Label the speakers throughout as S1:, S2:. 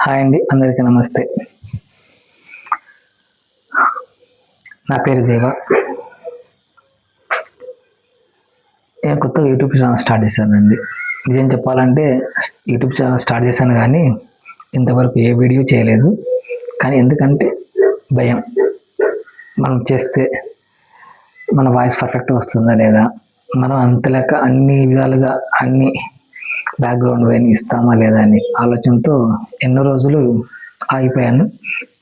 S1: Hi అండి, అందరికీ నమస్తే. నా పేరు దేవ. నేను కొత్తగా యూట్యూబ్ ఛానల్ స్టార్ట్ చేశానండి. నిజం చెప్పాలంటే యూట్యూబ్ ఛానల్ స్టార్ట్ చేశాను కానీ ఇంతవరకు ఏ వీడియో చేయలేదు. కానీ ఎందుకంటే భయం, మనం చేస్తే మన వాయిస్ పర్ఫెక్ట్ వస్తుందా లేదా, మనం అంతలేక అన్ని విధాలుగా అన్ని బ్యాక్గ్రౌండ్ వైన్ ఇస్తామా లేదా అని ఆలోచనతో ఎన్నో రోజులు ఆగిపోయాను.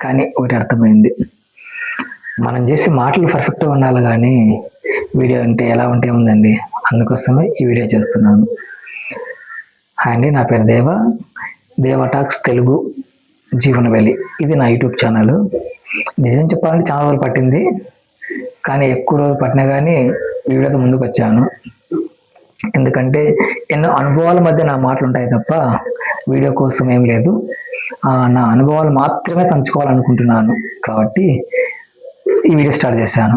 S1: కానీ ఒకటి అర్థమైంది, మనం చేసే మాటలు పర్ఫెక్ట్గా ఉండాలి కానీ వీడియో అంటే ఎలా ఉంటే ఉందండి. అందుకోసమే ఈ వీడియో చేస్తున్నాను. హాయ్ అండి, నా పేరు దేవ. దేవ టాక్స్ తెలుగు జీవనవెలి, ఇది నా యూట్యూబ్ ఛానల్. నిజం చెప్పాలంటే చాలా రోజులు పట్టింది, కానీ ఎక్కువ రోజులు పట్టినా కానీ వీడియోతో ముందుకు వచ్చాను. ఎందుకంటే ఎన్నో అనుభవాల మధ్య నా మాటలు ఉంటాయి తప్ప వీడియో కోసం ఏం లేదు. నా అనుభవాలు మాత్రమే పంచుకోవాలనుకుంటున్నాను కాబట్టి ఈ వీడియో స్టార్ట్ చేశాను.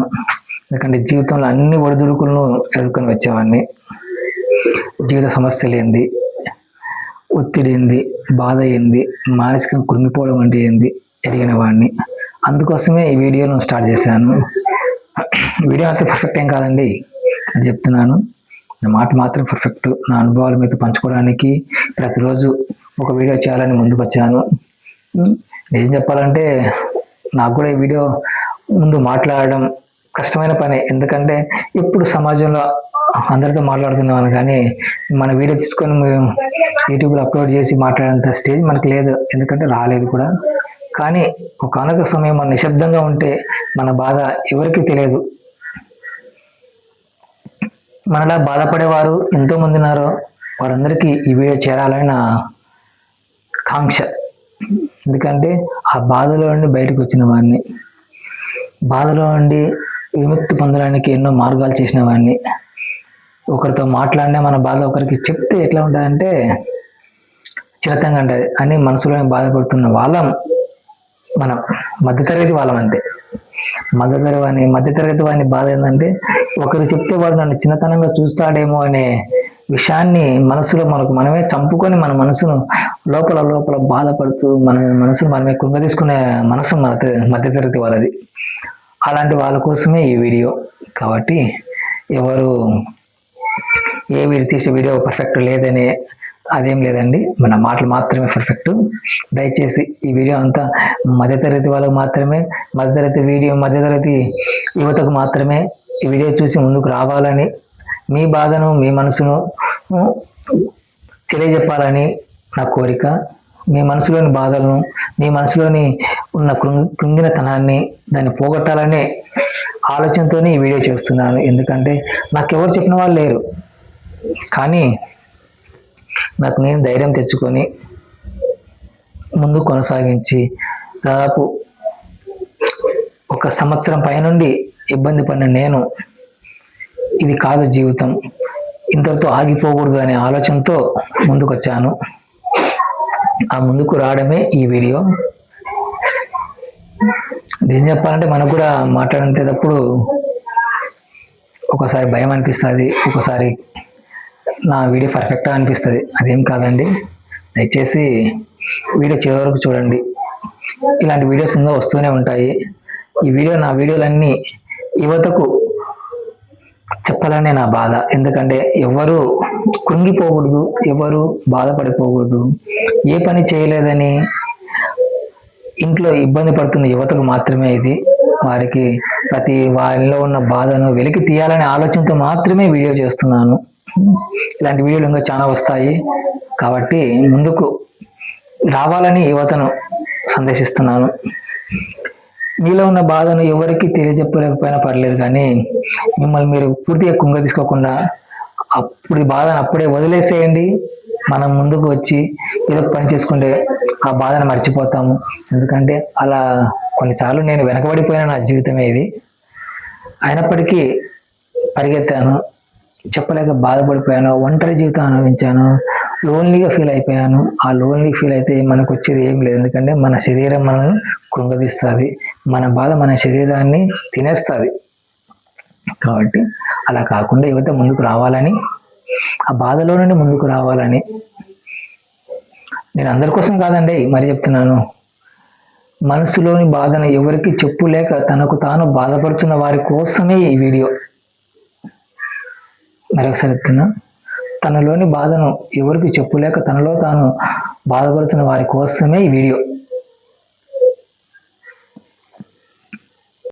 S1: ఎందుకంటే జీవితంలో అన్ని ఒడిదుడుకులను ఎదుర్కొని వచ్చేవాడిని. జీవిత సమస్యలు ఏంది, ఒత్తిడి ఏంది, బాధ ఏంది, మానసికంగా కృంగిపోవడం అంటే ఏంది ఎరిగిన వాడిని. అందుకోసమే ఈ వీడియోను స్టార్ట్ చేశాను. వీడియో అంతే పర్ఫెక్ట్ ఏం కాదండి అని చెప్తున్నాను. నా మాట మాత్రం పర్ఫెక్ట్. నా అనుభవాలు మీతో పంచుకోవడానికి ప్రతిరోజు ఒక వీడియో చేయాలని ముందుకు వచ్చాను. నిజం చెప్పాలంటే నాకు కూడా ఈ వీడియో ముందు మాట్లాడడం కష్టమైన పని. ఎందుకంటే ఇప్పుడు సమాజంలో అందరితో మాట్లాడుతున్నాను కానీ మన వీడియో తీసుకొని యూట్యూబ్లో అప్లోడ్ చేసి మాట్లాడేంత స్టేజ్ మనకు లేదు, ఎందుకంటే రాలేదు కూడా. కానీ ఒకనొక సమయం మనం నిశ్శబ్దంగా ఉంటే మన బాధ ఎవరికి తెలియదు. మనలా బాధపడేవారు ఎంతోమంది ఉన్నారో వారందరికీ ఈ వీడియో చేరాలని నా కాంక్ష. ఎందుకంటే ఆ బాధలో నుండి బయటకు వచ్చిన వాడిని, బాధలో నుండి విముక్తి పొందడానికి ఎన్నో మార్గాలు చేసిన వాడిని. ఒకరితో మాట్లాడినా మన బాధ ఒకరికి చెప్తే ఎట్లా ఉంటుందంటే చిరతంగా ఉంటుంది అని మనసులోనే బాధపడుతున్న వాళ్ళం మనం. మధ్యతరగతి వాళ్ళం అంతే. మధ్యతరగతి వాడిని బాధ ఏంటంటే ఒకరు చెప్తే వాడు నన్ను చిన్నతనంగా చూస్తాడేమో అనే విషయాన్ని మనసులో మనమే చంపుకొని మన మనసును లోపల బాధపడుతూ మన మనసును మనమే కుంగదీసుకునే మనసు మన మధ్యతరగతి వాళ్ళది. అలాంటి వాళ్ళ కోసమే ఈ వీడియో. కాబట్టి ఎవరు ఏ వీడియో తీసే వీడియో పర్ఫెక్ట్ లేదనే అదేం లేదండి, మన మాటలు మాత్రమే పర్ఫెక్ట్. దయచేసి ఈ వీడియో అంతా మధ్యతరగతి వాళ్ళకు మాత్రమే, మధ్యతరగతి యువతకు మాత్రమే ఈ వీడియో చూసి ముందుకు రావాలని, మీ బాధను మీ మనసును తెలియజెప్పాలని నా కోరిక. మీ మనసులోని బాధలను, మీ మనసులోని ఉన్న కృంగినతనాన్ని దాన్ని పోగొట్టాలనే ఆలోచనతోనే ఈ వీడియో చేస్తున్నాను. ఎందుకంటే నాకెవరు చెప్పిన వాళ్ళు లేరు, కానీ నాకు నేను ధైర్యం తెచ్చుకొని ముందు కొనసాగించి దాదాపు 1 సంవత్సరం పైనుండి ఇబ్బంది పడిన నేను ఇది కాదు జీవితం, ఇంతటితో ఆగిపోకూడదు అనే ఆలోచనతో ముందుకు వచ్చాను. ఆ ముందుకు రావడమే ఈ వీడియో. నిజం చెప్పాలంటే మనకు కూడా మాట్లాడేటప్పుడు ఒకసారి భయం అనిపిస్తుంది, ఒకసారి నా వీడియో పర్ఫెక్ట్గా అనిపిస్తుంది. అదేం కాదండి, దయచేసి వీడియో చివరి వరకు చూడండి. ఇలాంటి వీడియోస్ ఇంకా వస్తూనే ఉంటాయి. నా వీడియోలన్నీ యువతకు చెప్పాలనే నా బాధ. ఎందుకంటే ఎవరు కృంగిపోకూడదు, ఎవరు బాధపడిపోకూడదు. ఏ పని చేయలేదని ఇంట్లో ఇబ్బంది పడుతున్న యువతకు మాత్రమే ఇది. వారికి వారిలో ఉన్న బాధను వెలికి తీయాలనే ఆలోచనతో మాత్రమే వీడియో చేస్తున్నాను. ఇలాంటి వీడియోలు ఇంకా చాలా వస్తాయి కాబట్టి ముందుకు రావాలని యువతను సందేశిస్తున్నాను. మీలో ఉన్న బాధను ఎవరికి తెలియజెప్పలేకపోయినా పర్లేదు, కానీ మిమ్మల్ని మీరు పూర్తిగా కుంగ తీసుకోకుండా అప్పుడు బాధను అప్పుడే వదిలేసేయండి. మనం ముందుకు వచ్చి ఏదో పని చేసుకుంటే ఆ బాధను మర్చిపోతాము. ఎందుకంటే అలా కొన్నిసార్లు నేను వెనకబడిపోయిన నా జీవితమే ఇది. అయినప్పటికీ పరిగెత్తాను, చెప్పలేక బాధపడిపోయాను, ఒంటరి జీవితం అనుభవించాను, లోన్లీగా ఫీల్ అయిపోయాను. ఆ లోన్లీ ఫీల్ అయితే మనకు వచ్చేది ఏం లేదు. ఎందుకంటే మన శరీరం మనల్ని కృంగదీస్తుంది, మన బాధ మన శరీరాన్ని తినేస్తుంది. కాబట్టి అలా కాకుండా యువత ముందుకు రావాలని, ఆ బాధలో నుండి ముందుకు రావాలని నేను అందరి కోసం కాదండి మరి చెప్తున్నాను. మనసులోని బాధను ఎవరికి చెప్పులేక తనకు తాను బాధపడుతున్న వారి కోసమే ఈ వీడియో. మరొకసారి చెప్తున్నా, తనలోని బాధను ఎవరికి చెప్పులేక తనలో తాను బాధపడుతున్న వారి కోసమే ఈ వీడియో.